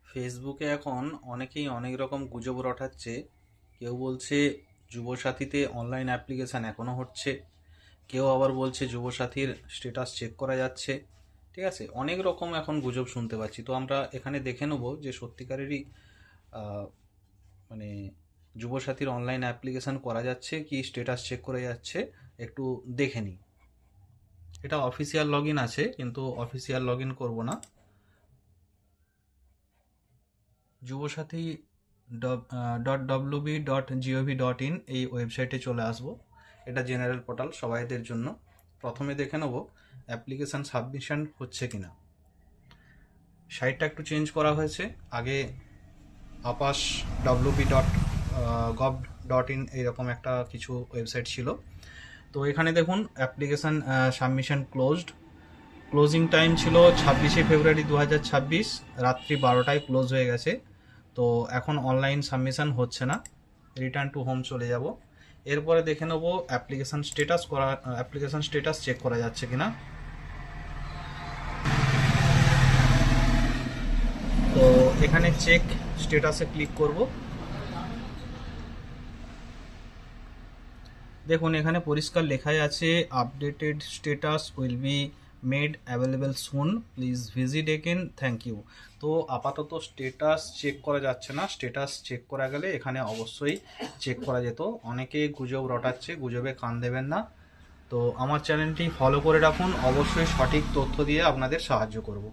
ফেসবুকে এখন অনেকেই অনেক রকম গুজব রটাচ্ছে। কেউ বলছে যুবসাথীতে অনলাইন অ্যাপ্লিকেশান এখনও হচ্ছে, কেউ আবার বলছে যুবসাথীর স্ট্যাটাস চেক করা যাচ্ছে। ঠিক আছে, অনেক রকম এখন গুজব শুনতে পাচ্ছি। তো আমরা এখানে দেখে নেব যে সত্যিকারেরই আহ, মানে যুবসাথীর অনলাইন অ্যাপ্লিকেশান করা যাচ্ছে কি স্ট্যাটাস চেক করা যাচ্ছে, একটু দেখে নিই। এটা অফিসিয়াল লগ ইন আছে, কিন্তু অফিসিয়াল লগ ইন করবো না। যুবসাথী .wb.gov.in এই ওয়েবসাইটে চলে আসবো। এটা জেনারেল পোর্টাল সবাইদের জন্য। প্রথমে দেখে নেব অ্যাপ্লিকেশান সাবমিশন হচ্ছে কিনা। সাইটটা একটু চেঞ্জ করা হয়েছে। আগে আপাস wb.gov.in এইরকম একটা কিছু ওয়েবসাইট ছিল। তো এখানে দেখুন application submission closed. Closing time ছিল 26শে ফেব্রুয়ারি 2026, রাত্রি 12টায় ক্লোজ হয়ে গেছে। তো এখন অনলাইন সাবমিশন হচ্ছে না। রিটার্ন টু হোম চলে যাব। এরপরে দেখে নেব অ্যাপ্লিকেশান স্ট্যাটাস চেক করা যাচ্ছে কিনা। তো এখানে চেক স্ট্যাটাসে ক্লিক করব। দেখুন এখানে পরিষ্কার লেখাই আছে updated status will be made available soon, please visit again, thank you. তো আপাতত স্ট্যাটাস চেক করা যাচ্ছে না। স্ট্যাটাস চেক করা গেলে এখানে অবশ্যই চেক করা যেত। অনেকে গুজব রটাচ্ছে, গুজবে কান দেবেন না। তো আমার চ্যানেলটি ফলো করে রাখুন, অবশ্যই সঠিক তথ্য দিয়ে আপনাদের সাহায্য করব।